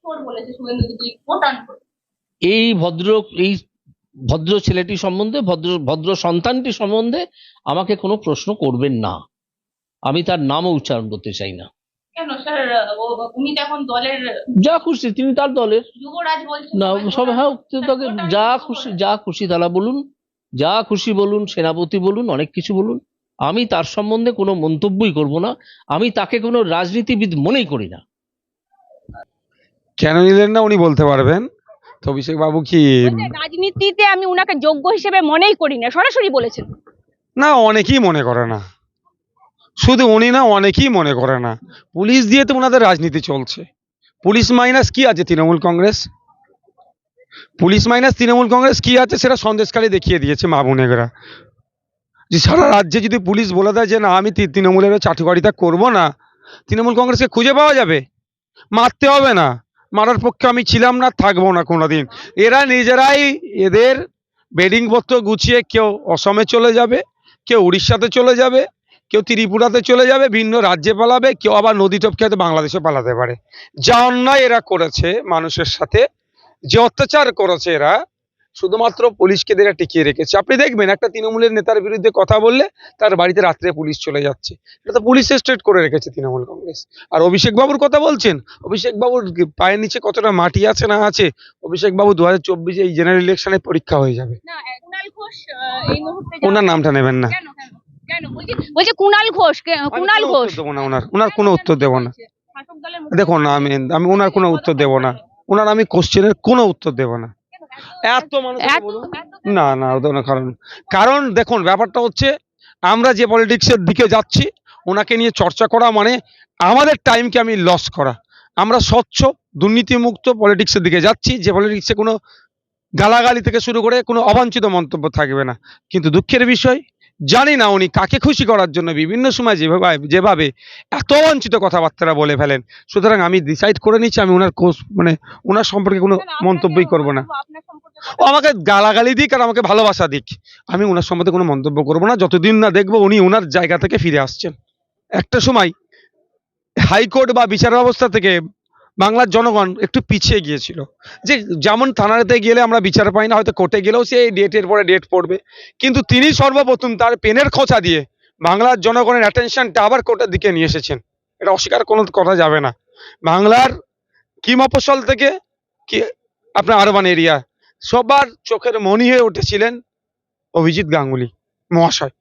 চোর বলেছে শুভেন্দুকে, তুই ভোটান করে। এই ভদ্র ছেলেটি সম্বন্ধে, ভদ্র সন্তানটি সম্বন্ধে আমাকে কোনো প্রশ্ন করবেন না। আমি তার নামও উচ্চারণ করতে চাই না। কেন স্যার? উনি তো এখন দলের যা খুশি তিনি তার দলের। যুবরাজ বলছেন না সবাই সব, ভোটার। হ্যাঁ, স্যার, তাকে ভোটার যা খুশি তারা বলুন, যা খুশি বলুন, সেনাপতি বলুন, অনেক কিছু বলুন। আমি তার সম্বন্ধে কোনো মন্তব্যই করব না। আমি তাকে কোনো রাজনীতিবিদ মনেই করি না। কেন নিলেন না উনি বলতে পারবেন। তো অভিষেক বাবু কি বলছে, রাজনীতিতে আমি উনাকে যোগ্য হিসেবে মনেই করি না, সরাসরি বলেছেন। না, অনেকেই মনে করে না, শুধু উনি না, অনেকেই মনে করে না। পুলিশ দিয়ে তো ওনাদের রাজনীতি চলছে। পুলিশ মাইনাস কি আছে তৃণমূল কংগ্রেস? পুলিশ মাইনাস তৃণমূল কংগ্রেস কি আছে সেটা সন্দেশখালী দেখিয়ে দিয়েছে মা বোনেরা। যে সারা রাজ্যে যদি পুলিশ বলে দেয় যে না আমি তৃণমূলের চাটুকারিতা করব না, তৃণমূল কংগ্রেসকে খুঁজে পাওয়া যাবে? মারতে হবে না, মারার পক্ষে আমি ছিলাম না, থাকবো না কোনোদিন। এরা নিজেরাই এদের বেডিংপত্র গুছিয়ে কেউ অসমে চলে যাবে, কেউ উড়িষ্যাতে চলে যাবে, কেউ ত্রিপুরাতে চলে যাবে, ভিন্ন রাজ্যে পালাবে, কেউ আবার নদী টপকে হয়তো বাংলাদেশে পালাতে পারে। যা অন্যায় এরা করেছে মানুষের সাথে, যে অত্যাচার করেছে এরা, শুধুমাত্র পুলিশকে এরা টিকিয়ে রেখেছে। আপনি দেখবেন একটা তৃণমূলের নেতার বিরুদ্ধে কথা বললে তার বাড়িতে রাত্রে পুলিশ চলে যাচ্ছে। এটা তো পুলিশ স্টেট করে রেখেছে তৃণমূল কংগ্রেস। আর অভিষেক বাবুর কথা বলছেন, অভিষেক বাবুর পায়ের নিচে কতটা মাটি আছে না আছে, অভিষেক বাবু 2024 এই জেনারেল ইলেকশনে পরীক্ষা হয়ে যাবে। না, কুণাল ঘোষ এই মুহূর্তে ওনার নামটা নেবেন না। কেন কেন কেন বলছে কুণাল ঘোষ, কুণাল ঘোষ দেবো না, ওনার কোনো উত্তর দেবো না। শাসক দলের দেখুন আমি ওনার কোনো উত্তর দেবো না। ওনার আমি কোশ্চেনের কোনো উত্তর দেবো না। এত মানুষ না না ওদের না, কারণ দেখুন ব্যাপারটা হচ্ছে আমরা যে পলিটিক্সের দিকে যাচ্ছি, ওনাকে নিয়ে চর্চা করা মানে আমাদের টাইমকে আমি লস করা। আমরা স্বচ্ছ দুর্নীতিমুক্ত পলিটিক্সের দিকে যাচ্ছি, যে পলিটিক্সে কোনো গালাগালি থেকে শুরু করে কোনো অবাঞ্ছিত মন্তব্য থাকবে না। কিন্তু দুঃখের বিষয়, জানি না উনি কাকে খুশি করার জন্য বিভিন্ন সময় যেভাবে এত অবাঞ্ছিত কথাবার্তা বলে ফেলেন। সুতরাং আমি ডিসাইড করে নিচ্ছি আমি ওনার ওনার সম্পর্কে কোনো মন্তব্যই করব না। ও আমাকে গালাগালি দিক আর আমাকে ভালোবাসা দিক, আমি ওনার সম্বন্ধে কোনো মন্তব্য করবো না যতদিন না দেখবো উনি ওনার জায়গা থেকে ফিরে আসছেন। একটা সময় হাইকোর্ট বা বিচার ব্যবস্থা থেকে বাংলার জনগণ একটু পিছিয়ে গিয়েছিল, যে যেমন থানাতে গেলে আমরা বিচার পাই না, হয়তো কোর্টে গেলেও সে ডেটের পরে ডেট পড়বে, কিন্তু তিনি সর্বপ্রথম তার পেনের খোঁচা দিয়ে বাংলার জনগণের অ্যাটেনশনটা আবার কোর্টের দিকে নিয়ে এসেছেন। এটা অস্বীকার কোনো করা যাবে না। বাংলার কি মফস্বল থেকে কি আপনার আরবান এরিয়া, সবার চোখের মণি হয়ে উঠেছিলেন অভিজিৎ গাঙ্গুলি মহাশয়।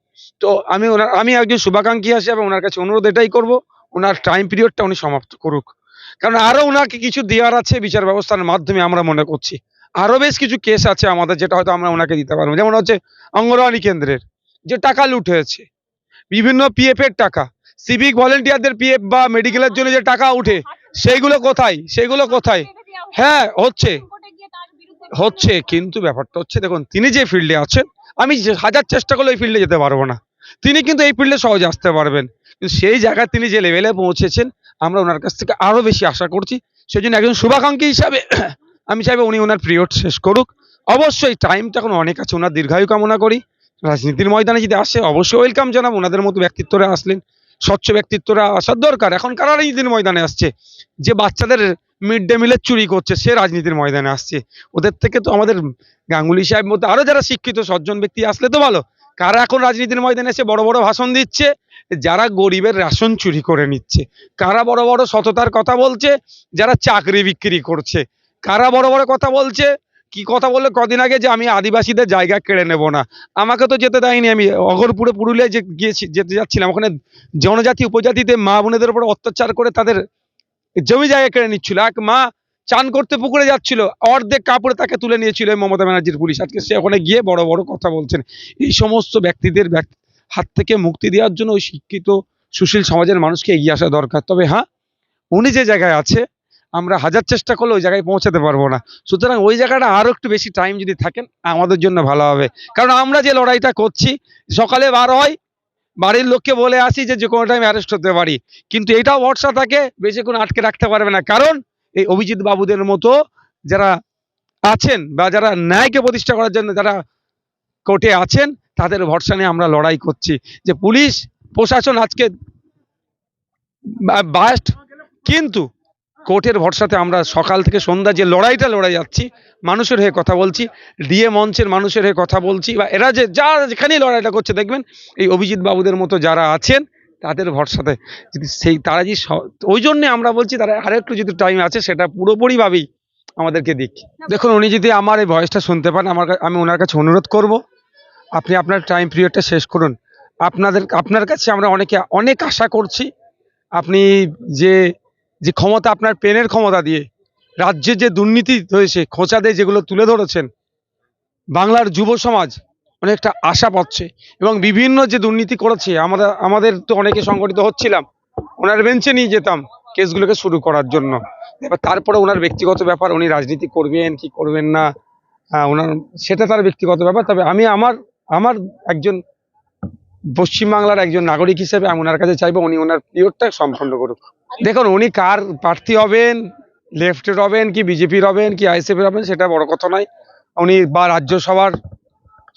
তো আমি একজন শুভাকাঙ্ক্ষী হিসেবে ওনার কাছে অনুরোধ এটাই করব, ওনার টাইম পিরিয়ডটা উনি সমাপ্ত করুক। কারণ আরো ওনাকে কিছু দেওয়ার আছে বিচার ব্যবস্থার মাধ্যমে, আমরা মনে করছি আরো বেশ কিছু কেস আছে আমাদের, যেটা হয়তো আমরা ওনাকে দিতে পারবো। যেমন হচ্ছে অঙ্গনওয়াড়ি কেন্দ্রের যে টাকা লুট হয়েছে, বিভিন্ন পিএফ এর টাকা, সিভিক ভলেন্টিয়ারদের পিএফ বা মেডিকেলের জন্য যে টাকা উঠে, সেগুলো কোথায়? হ্যাঁ হচ্ছে কিন্তু ব্যাপারটা হচ্ছে দেখুন, তিনি যে ফিল্ডে আছেন, আমি হাজার চেষ্টা করলে এই ফিল্ডে যেতে পারবো না, তিনি কিন্তু এই ফিল্ডে সহজে আসতে পারবেন। কিন্তু সেই জায়গায় তিনি যে লেভেলে পৌঁছেছেন, আমরা ওনার কাছ থেকে আরো বেশি আশা করছি। সেই জন্য একজন শুভাকাঙ্ক্ষী হিসাবে আমি চাইবো উনি ওনার পিরিয়ড শেষ করুক। অবশ্যই টাইমটা এখন অনেক আছে, ওনার দীর্ঘায়ু কামনা করি। রাজনীতির ময়দানে যদি আসে অবশ্যই ওয়েলকাম জানাবো। ওনাদের মতো ব্যক্তিত্বরা আসলেন, স্বচ্ছ ব্যক্তিত্বরা আসার দরকার। এখন কারা রাজনীতির ময়দানে আসছে? যে বাচ্চাদের মিড ডে মিলের চুরি করছে সে রাজনীতির ময়দানে আসছে। ওদের থেকে তো আমাদের গাঙ্গুলি সাহেব মতো আরো যারা শিক্ষিত সজ্জন ব্যক্তি আসলে তো ভালো। কারা এখন রাজনীতির ময়দানে এসে বড় বড় ভাষণ দিচ্ছে? যারা গরিবের রেশন চুরি করে নিচ্ছে। কারা বড় বড় সততার কথা বলছে? যারা চাকরি বিক্রি করছে। কারা বড় বড় কথা বলছে? কি কথা বললে কদিন আগে যে আমি আদিবাসীদের জায়গা কেড়ে নেব না। আমাকে তো যেতে দেয়নি, আমি অগরপুরে পুরুলিয়ায় যেতে যাচ্ছিলাম, ওখানে জনজাতি উপজাতিতে মা বোনেদের উপর অত্যাচার করে তাদের জমি জায়গা কেড়ে নিচ্ছিল। এক মা চান করতে পুকুরে যাচ্ছিল, অর্ধেক কাপড়ে তাকে তুলে নিয়েছিল মমতা ব্যানার্জির পুলিশ। আজকে সে ওখানে গিয়ে বড় বড় কথা বলছেন। এই সমস্ত ব্যক্তিদের হাত থেকে মুক্তি দেওয়ার জন্য ওই শিক্ষিত সুশীল সমাজের মানুষকে এগিয়ে আসা দরকার। তবে হ্যাঁ, উনি যে জায়গায় আছে আমরা হাজার চেষ্টা করলে ওই জায়গায় পৌঁছাতে পারবো না। সুতরাং ওই জায়গাটা আরো একটু বেশি টাইম যদি থাকেন আমাদের জন্য ভালো হবে। কারণ আমরা যে লড়াইটা করছি, সকালে বার হয়, বাড়ির লোককে বলে আসি যে কোনো টাইম অ্যারেস্ট হতে পারি, কিন্তু এটাও ভরসা থাকে বেশিক্ষণ আটকে রাখতে পারবে না। কারণ এই অভিজিৎ বাবুদের মতো যারা আছেন বা যারা ন্যায়কে প্রতিষ্ঠা করার জন্য যারা কোর্টে আছেন, তাদের ভরসা নিয়ে আমরা লড়াই করছি। যে পুলিশ প্রশাসন আজকে বায়াস্ট, কিন্তু কোর্টের ভরসাতে আমরা সকাল থেকে সন্ধ্যা যে লড়াইটা লড়াই যাচ্ছি, মানুষের হয়ে কথা বলছি, ডিএ মঞ্চের মানুষের হয়ে কথা বলছি, বা এরা যে যেখানেই লড়াইটা করছে দেখবেন এই অভিজিৎ বাবুদের মতো যারা আছেন তাদের ভরসাতে যদি তারা যে ওই জন্যে আমরা বলছি তারা আরেকটু যদি টাইম আছে সেটা পুরোপুরিভাবেই আমাদেরকে দিক। দেখুন, উনি যদি আমার এই ভয়েসটা শুনতে পান, আমি ওনার কাছে অনুরোধ করব, আপনি আপনার টাইম পিরিয়ডটা শেষ করুন। আপনার কাছে আমরা অনেক আশা করছি। আপনি যে যে ক্ষমতা, আপনার পেনের ক্ষমতা দিয়ে রাজ্যে যে দুর্নীতি হয়েছে খোঁচাদে যেগুলো তুলে ধরেছেন, বাংলার যুব সমাজ অনেকটা আশা পাচ্ছে। এবং বিভিন্ন যে দুর্নীতি করেছে আমাদের তো অনেকে সংগঠিত হচ্ছিলাম, ওনার বেঞ্চে নিয়ে যেতাম কেসগুলোকে শুরু করার জন্য। এবার তারপরে ওনার ব্যক্তিগত ব্যাপার, উনি রাজনীতি করবেন কি করবেন না, ওনার সেটা তার ব্যক্তিগত ব্যাপার। তবে আমি আমার একজন পশ্চিমবাংলার একজন নাগরিক হিসেবে আমি ওনার কাছে চাইবো উনি ওনার পিরিয়ডটা সম্পন্ন করুক। দেখুন, উনি কার প্রার্থী হবেন, লেফটের হবেন কি বিজেপির হবেন কি আইএসএফের হবেন সেটা বড় কথা নয়। উনি বা রাজ্যসভার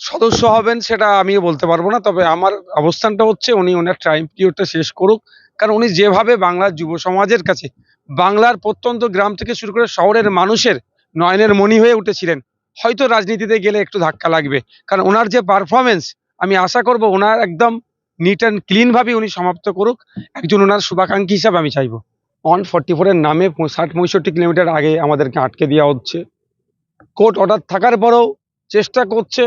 সদস্য হবেন সেটা আমিও বলতে পারবো না। তবে আমার অবস্থানটা হচ্ছে উনি ওনার টাইম পিরিয়ডটা শেষ করুক। কারণ উনি যেভাবে বাংলার যুব সমাজের কাছে, বাংলার প্রত্যন্ত গ্রাম থেকে শুরু করে শহরের মানুষের নয়নের মণি হয়ে উঠেছিলেন, হয়তো রাজনীতিতে গেলে একটু ধাক্কা লাগবে। কারণ ওনার যে পারফরমেন্স, আমি আশা করব ওনার একদম নিট অ্যান্ড ক্লিনভাবে উনি সমাপ্ত করুক। একজন ওনার শুভাকাঙ্ক্ষী হিসাবে আমি চাইবো। 144-এর নামে 60-65 কিলোমিটার আগে আমাদেরকে আটকে দেওয়া হচ্ছে। কোর্ট অর্ডার থাকার পরেও চেষ্টা করছে,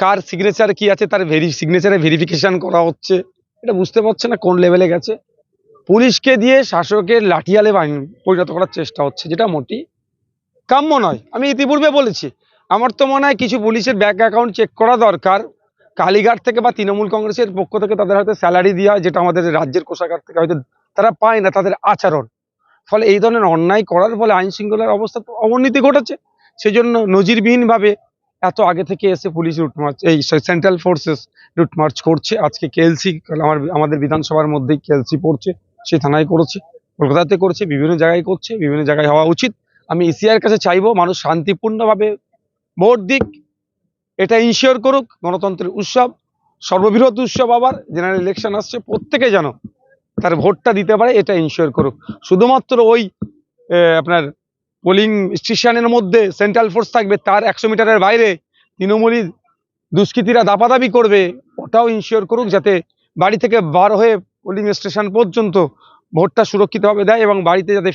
কার সিগনেচার কি আছে তার সিগনেচারে ভেরিফিকেশন করা হচ্ছে। এটা বুঝতে পারছে না কোন লেভেলে গেছে। পুলিশকে দিয়ে শাসকের লাঠিয়ালে পরিণত করার চেষ্টা হচ্ছে, যেটা মোটেই কাম্য নয়। আমি ইতিপূর্বে বলেছি, আমার তো মনে হয় কিছু পুলিশের ব্যাংক অ্যাকাউন্ট চেক করা দরকার। কালীঘাট থেকে বা তৃণমূল কংগ্রেসের পক্ষ থেকে তাদের হয়তো স্যালারি দেওয়া হয়, যেটা আমাদের রাজ্যের কোষাগার থেকে হয়তো তারা পায় না, তাদের আচরণ। ফলে এই ধরনের অন্যায় করার ফলে আইন শৃঙ্খলার অবস্থা অবনতি ঘটেছে। সেই জন্য নজিরবিহীনভাবে এত আগে থেকে এসে পুলিশ রুটমার্চ, এই সেন্ট্রাল ফোর্সেস রুটমার্চ করছে। আজকে কেএলসি আমাদের বিধানসভার মধ্যেই কেএলসি পড়ছে, সে থানায় করেছে, কলকাতাতে করছে, বিভিন্ন জায়গায় করছে, বিভিন্ন জায়গায় হওয়া উচিত। আমি ইসিআর কাছে চাইবো মানুষ শান্তিপূর্ণভাবে ভোট দিক, এটা ইনশিওর করুক। গণতন্ত্রের উৎসব, সর্ববৃহৎ উৎসব, আবার জেনারেল ইলেকশন আসছে, প্রত্যেকে যেন তার ভোটটা দিতে পারে এটা ইনশিওর করুক। শুধুমাত্র ওই আপনার পোলিং স্টেশনের মধ্যে সেন্ট্রাল ফোর্স থাকবে, তার 100 মিটারের বাইরে তৃণমূলী দুষ্কৃতীরা দাপাদাপি করবে, ওটাও ইনশিওর করুক, যাতে বাড়ি থেকে বার হয়ে পোলিং স্টেশন পর্যন্ত ভোটটা সুরক্ষিতভাবে দেয় এবং বাড়িতে যাতে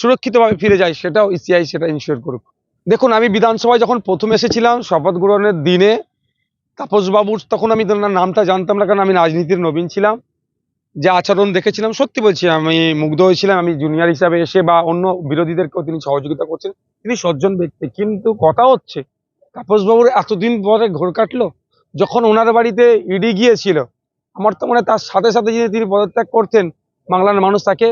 সুরক্ষিতভাবে ফিরে যায়, সেটাও ইসিআই সেটা ইনশিওর করুক। দেখুন, আমি বিধানসভায় যখন প্রথম এসেছিলাম শপথ গ্রহণের দিনে, তাপসবাবুর তখন আমি নামটা জানতাম না, কারণ আমি রাজনীতির নবীন ছিলাম। যে আচরণ দেখেছিলাম, সত্যি বলছি আমি মুগ্ধ হয়েছিলাম। আমি জুনিয়র হিসাবে এসে বা অন্য বিরোধীদেরকেও তিনি সহযোগিতা করছেন, তিনি সজ্জন ব্যক্তি। কিন্তু কথা হচ্ছে তাপসবাবুর এতদিন পরে ঘোর কাটলো, যখন ওনার বাড়িতে ইডি গিয়েছিল, আমার তো মনে হয় তার সাথে সাথে যদি তিনি পদত্যাগ করতেন, বাংলার মানুষ তাকে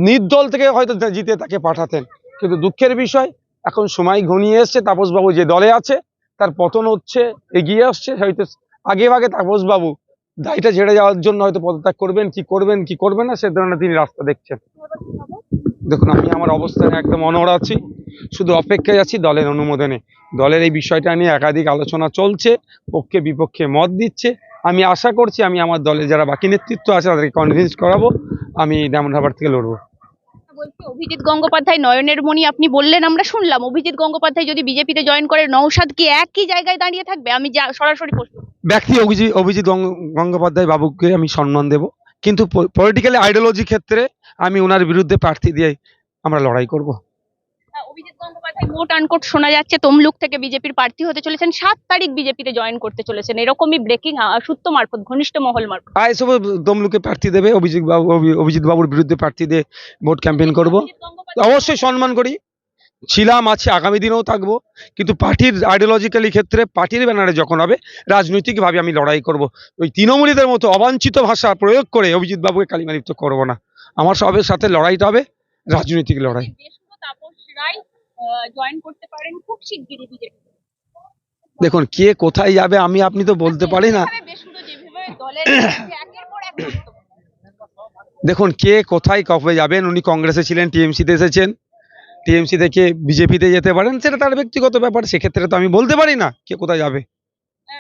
নির্দল থেকে হয়তো জিতে তাকে পাঠাতেন। কিন্তু দুঃখের বিষয়, এখন সময় ঘনিয়ে এসছে, তাপসবাবু যে দলে আছে তার পতন হচ্ছে, এগিয়ে আসছে। হয়তো আগে ভাগে তাপসবাবু দায়টা ঝেড়ে যাওয়ার জন্য হয়তো পদত্যাগ করবেন কি করবেন না, সে ধরনের তিনি রাস্তা দেখছেন। দেখুন, আমি আমার অবস্থানে একদম অনড় আছি, শুধু অপেক্ষায় আছি দলের অনুমোদনে। দলের এই বিষয়টা নিয়ে একাধিক আলোচনা চলছে, পক্ষে বিপক্ষে মত দিচ্ছে। আমি আশা করছি আমি আমার দলে যারা বাকি নেতৃত্ব আছে তাদেরকে কনভিন্স করাবো, আমি ডায়মন্ড হারবার থেকে লড়বো। বলছি, অভিজিৎ গঙ্গোপাধ্যায় নয়নের মণি আপনি বললেন, আমরা শুনলাম। অভিজিৎ গঙ্গোপাধ্যায় যদি বিজেপিতে জয়েন করে, নওশাদ কি একই জায়গায় দাঁড়িয়ে থাকবে? আমি সরাসরি প্রশ্ন। ব্যক্তি অভিজিৎ গঙ্গোপাধ্যায় বাবুকে আমি সম্মান দেব, কিন্তু পলিটিক্যাল আইডিওলজি ক্ষেত্রে আমি ওনার বিরুদ্ধে প্রার্থী দিয়ে আমরা লড়াই করব। অভিজিৎ গঙ্গোপাধ্যায় মোট আনকোট শোনা যাচ্ছে তমলুক থেকে বিজেপির প্রার্থী হতে চলেছেন, 7 তারিখ বিজেপিতে জয়েন করতে চলেছেন, এরকমই ব্রেকিং সূত্র মারফত, ঘনিষ্ঠ মহল মারফত। আইএসএফ তমলুকে প্রার্থী দেবে, অভিজিৎ বাবুর বিরুদ্ধে প্রার্থী দিয়ে ভোট ক্যাম্পেইন করব। অবশ্যই সম্মান করি, ছিলাম, আছে, আগামী দিনেও থাকবো। কিন্তু পার্টির আইডিওলজিক্যালি ক্ষেত্রে পার্টির ব্যানারে যখন হবে, রাজনৈতিকভাবে আমি লড়াই করব। ওই তৃণমূলীদের মতো অবাঞ্ছিত ভাষা প্রয়োগ করে অভিজিৎ বাবুকে কালিমালিপ্ত করব না। আমার সবের সাথে লড়াইটা হবে রাজনৈতিক লড়াই। দেখুন, কে কোথায় যাবে আপনি তো বলতে পারি না। দেখুন, কে কোথায় কবে যাবেন, উনি কংগ্রেসে ছিলেন, টিএমসিতে এসেছেন, টিএমসি থেকে বিজেপিতে যেতে পারেন, সেটা তার ব্যক্তিগত ব্যাপার। সেক্ষেত্রে তো আমি বলতে পারি না কে কোথায় যাবে।